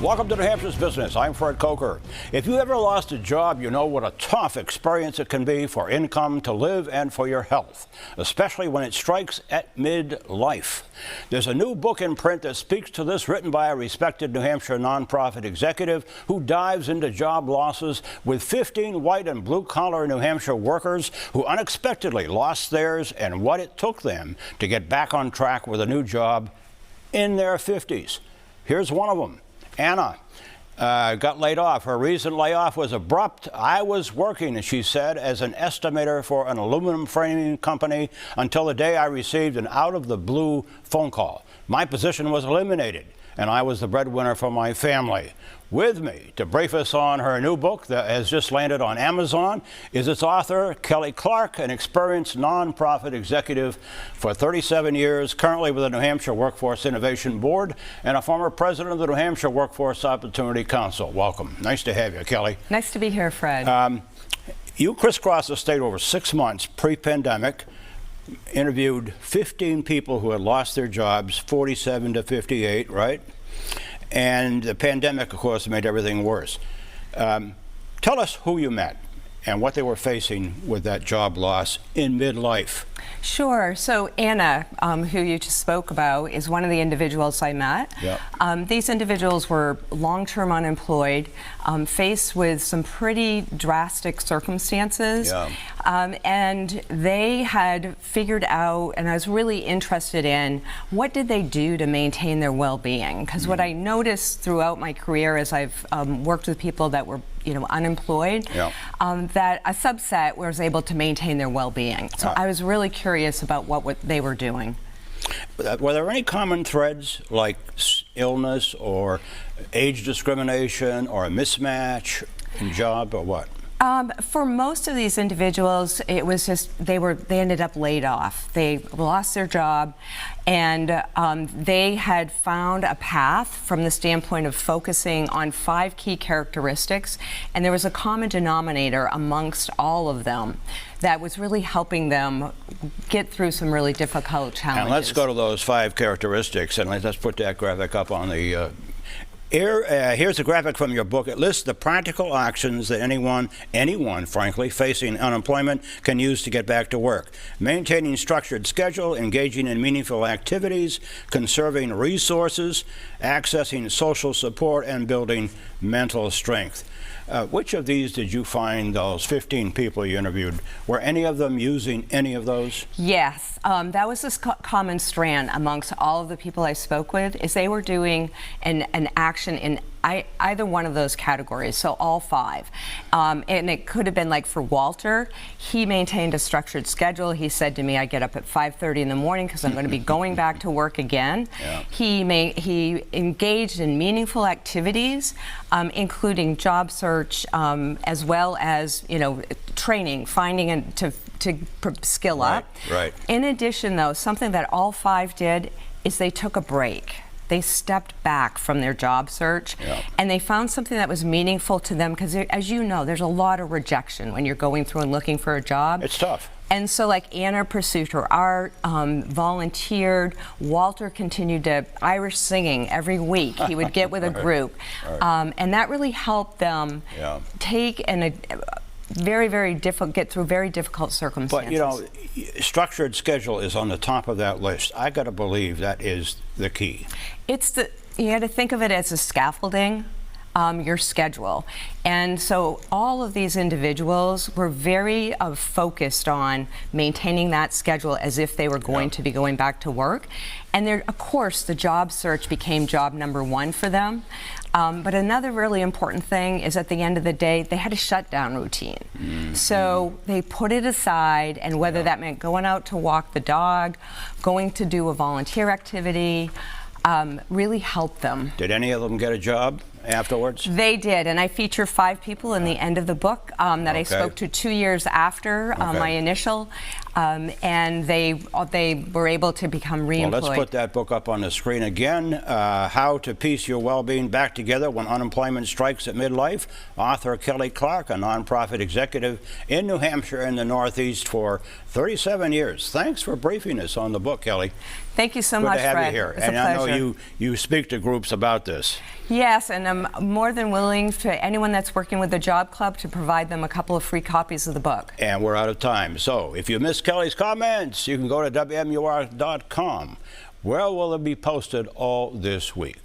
Welcome to New Hampshire's Business. I'm Fred Coker. If you ever lost a job, you know what a tough experience it can be for income, to live, and for your health, especially when it strikes at midlife. There's a new book in print that speaks to this, written by a respected New Hampshire nonprofit executive who dives into job losses with 15 white and blue-collar New Hampshire workers who unexpectedly lost theirs and what it took them to get back on track with a new job in their 50s. Here's one of them. Anna got laid off. Her recent layoff was abrupt. I was working, she said, as an estimator for an aluminum framing company until the day I received an out-of-the-blue phone call. My position was eliminated, and I was the breadwinner for my family. With me to brief us on her new book that has just landed on Amazon is its author, Kelly Clark, an experienced nonprofit executive for 37 years, currently with the New Hampshire Workforce Innovation Board, and a former president of the New Hampshire Workforce Opportunity Council. Welcome. Nice to have you, Kelly. Nice to be here, Fred. You crisscrossed the state over 6 months pre-pandemic, interviewed 15 people who had lost their jobs, 47 to 58, right? And the pandemic, of course, made everything worse. Tell us who you met and what they were facing with that job loss in midlife. Sure. So Anna, who you just spoke about, is one of the individuals I met. Yep. These individuals were long-term unemployed, faced with some pretty drastic circumstances. Yeah. And they had figured out, and I was really interested in, what did they do to maintain their well-being? Because what I noticed throughout my career as I've worked with people that were unemployed, yeah, that a subset was able to maintain their well-being. So I was really curious about what they were doing. Were there any common threads like illness or age discrimination or a mismatch in job or what? For most of these individuals, it was just they ended up laid off. They lost their job, and they had found a path from the standpoint of focusing on 5 key characteristics, and there was a common denominator amongst all of them that was really helping them get through some really difficult challenges. And let's go to those 5 characteristics, and let's put that graphic up on the here's a graphic from your book. It lists the practical actions that anyone, frankly, facing unemployment can use to get back to work. Maintaining structured schedule, engaging in meaningful activities, conserving resources, accessing social support, and building mental strength. Which of these did you find, those 15 people you interviewed, were any of them using any of those? Yes, that was this common strand amongst all of the people I spoke with, is they were doing an action in either one of those categories, so all 5. And it could have been like for Walter, he maintained a structured schedule. He said to me, I get up at 5:30 in the morning because I'm going to be going back to work again. Yeah. He engaged in meaningful activities, including job search, as well as training, finding and to skill up. Right. In addition, though, something that all 5 did is they took a break. They stepped back from their job search, yeah, and they found something that was meaningful to them, because as you know, there's a lot of rejection when you're going through and looking for a job. It's tough. And so like Anna pursued her art, volunteered. Walter continued to Irish singing every week. He would get with a group. Right. And that really helped them, yeah, take very difficult, get through very difficult circumstances. But structured schedule is on the top of that list. I got to believe that is the key. You got to think of it as a scaffolding, your schedule. And so all of these individuals were very focused on maintaining that schedule as if they were going to be going back to work. And of course, the job search became job number 1 for them. But another really important thing is, at the end of the day, they had a shutdown routine. Mm-hmm. So they put it aside, and whether that meant going out to walk the dog, going to do a volunteer activity, really helped them. Did any of them get a job afterwards? They did, and I feature 5 people in the end of the book that I spoke to 2 years after my initial, and they were able to become reemployed. Well, let's put that book up on the screen again. How to Piece Your Well-Being Back Together When Unemployment Strikes at Midlife. Author Kelly Clark, a nonprofit executive in New Hampshire and the Northeast for 37 years. Thanks for briefing us on the book, Kelly. Thank you so much, Good to have Fred. you here. It's and a pleasure. I know you speak to groups about this. Yes, and I'm more than willing for anyone that's working with the Job Club to provide them a couple of free copies of the book. And we're out of time. So if you missed Kelly's comments, you can go to WMUR.com, where will it be posted all this week.